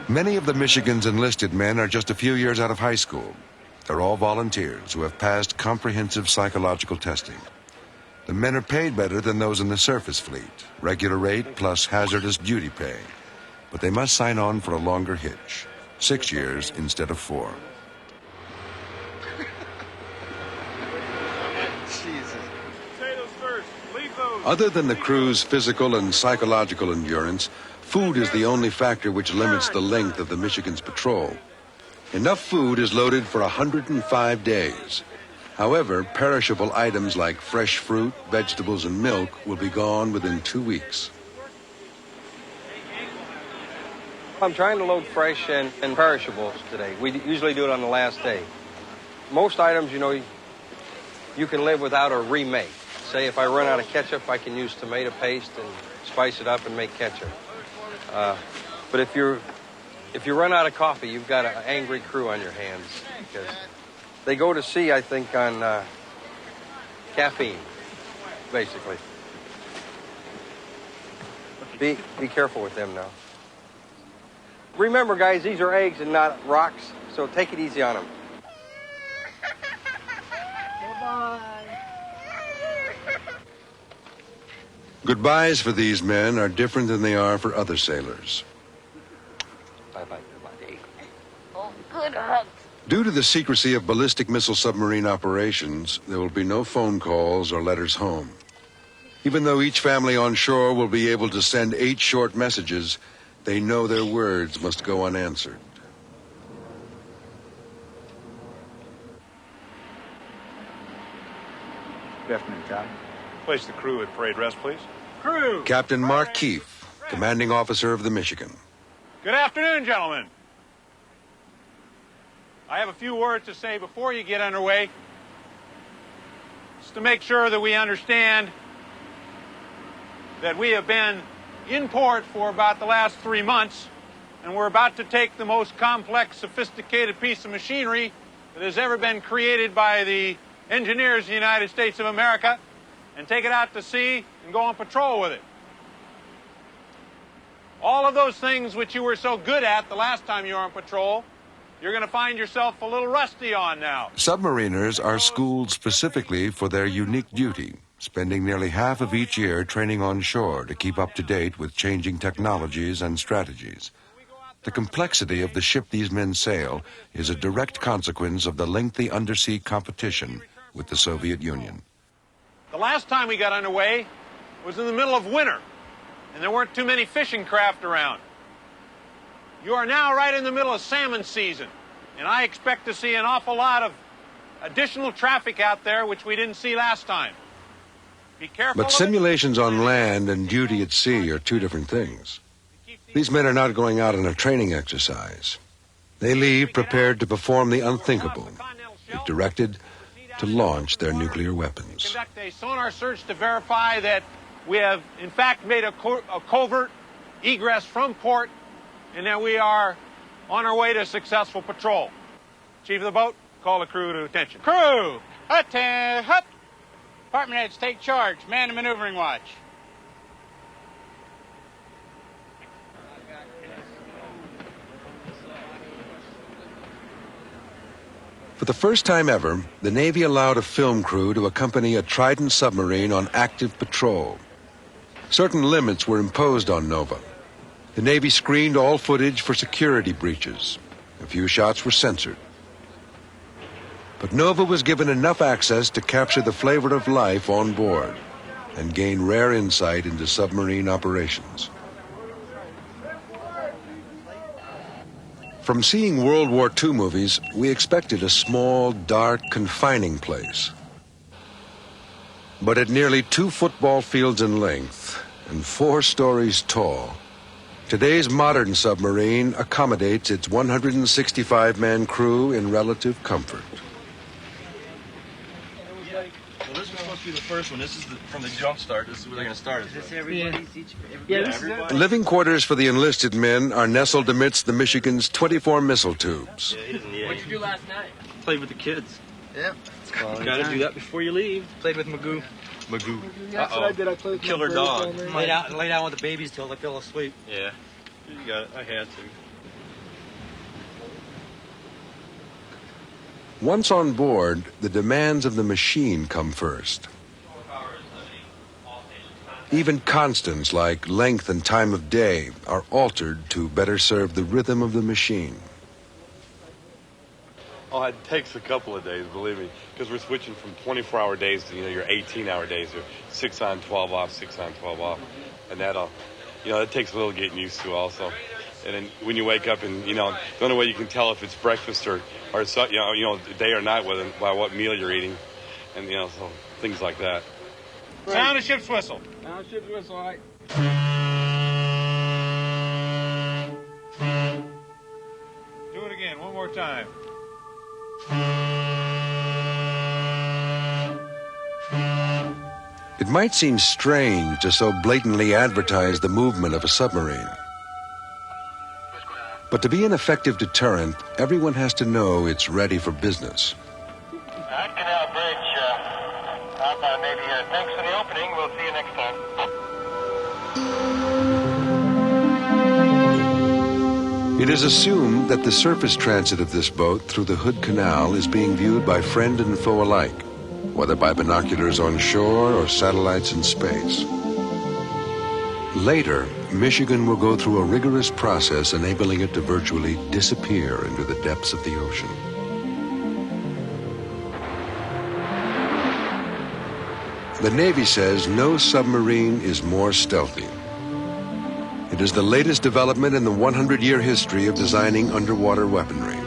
Many of the Michigan's enlisted men are just a few years out of high school. They're all volunteers who have passed comprehensive psychological testing. The men are paid better than those in the surface fleet, regular rate plus hazardous duty pay. But they must sign on for a longer hitch, 6 years instead of 4. Other than the crew's physical and psychological endurance, food is the only factor which limits the length of the Michigan's patrol. Enough food is loaded for 105 days. However, perishable items like fresh fruit, vegetables, and milk will be gone within 2 weeks. I'm trying to load fresh and perishables today. We usually do it on the last day. Most items, you can live without or remake. Say if I run out of ketchup, I can use tomato paste and spice it up and make ketchup. But if you run out of coffee, you've got an angry crew on your hands because they go to sea, I think, on caffeine, basically. Be careful with them now. Remember, guys, these are eggs and not rocks, so take it easy on them. Bye-bye. Goodbyes for these men are different than they are for other sailors. Bye-bye, buddy. Oh, good hugs. Due to the secrecy of ballistic missile submarine operations, there will be no phone calls or letters home. Even though each family on shore will be able to send 8 short messages, they know their words must go unanswered. Good afternoon, Captain. Place the crew at parade rest, please. Crew! Captain Mark Keefe, commanding officer of the Michigan. Good afternoon, gentlemen. I have a few words to say before you get underway. Just to make sure that we understand that we have been in port for about the last 3 months, and we're about to take the most complex, sophisticated piece of machinery that has ever been created by the engineers of the United States of America and take it out to sea and go on patrol with it. All of those things which you were so good at the last time you were on patrol, you're going to find yourself a little rusty on now. Submariners are schooled specifically for their unique duty, spending nearly half of each year training on shore to keep up to date with changing technologies and strategies. The complexity of the ship these men sail is a direct consequence of the lengthy undersea competition with the Soviet Union. The last time we got underway was in the middle of winter, and there weren't too many fishing craft around. You are now right in the middle of salmon season, and I expect to see an awful lot of additional traffic out there which we didn't see last time. Be careful. But simulations on land and duty at sea are two different things. These men are not going out on a training exercise. They leave prepared to perform the unthinkable, if directed, to launch their nuclear weapons. Conduct a sonar search to verify that we have, in fact, made a covert egress from port and that we are on our way to successful patrol. Chief of the boat, call the crew to attention. Crew! Hut! Department heads, take charge. Man the maneuvering watch. For the first time ever, the Navy allowed a film crew to accompany a Trident submarine on active patrol. Certain limits were imposed on Nova. The Navy screened all footage for security breaches. A few shots were censored. But Nova was given enough access to capture the flavor of life on board and gain rare insight into submarine operations. From seeing World War II movies, we expected a small, dark, confining place. But at nearly 2 football fields in length and 4 stories tall, today's modern submarine accommodates its 165-man crew in relative comfort. Well, this was supposed to be the first one. This is from the jump start. This is where they're going to start. Is this everybody's? Everybody. Living quarters for the enlisted men are nestled amidst the Michigan's 24 missile tubes. Yeah, he didn't, yeah. What'd you do last night? Played with the kids. Yeah. You got to do that before you leave. Played with Magoo. Magoo. That's what I did. I played with Killer my dog. birds down Lay down with the babies till they fell asleep. Yeah. You got it. I had to. Once on board, the demands of the machine come first. Even constants like length and time of day are altered to better serve the rhythm of the machine. Oh, it takes a couple of days, believe me, because we're switching from 24-hour days to, your 18-hour days, or 6 on, 12 off, 6 on, 12 off. And that'll, it takes a little getting used to also. And then when you wake up and, the only way you can tell if it's breakfast or so, day or night by what meal you're eating. And, so things like that. Sound of ship's whistle. Now ship's whistle, all right. Do it again, one more time. It might seem strange to so blatantly advertise the movement of a submarine. But to be an effective deterrent, everyone has to know it's ready for business. Canal Bridge, outbound Navy here. Thanks for the opening. We'll see you next time. It is assumed that the surface transit of this boat through the Hood Canal is being viewed by friend and foe alike, whether by binoculars on shore or satellites in space. Later, Michigan will go through a rigorous process enabling it to virtually disappear into the depths of the ocean. The Navy says no submarine is more stealthy. It is the latest development in the 100-year history of designing underwater weaponry.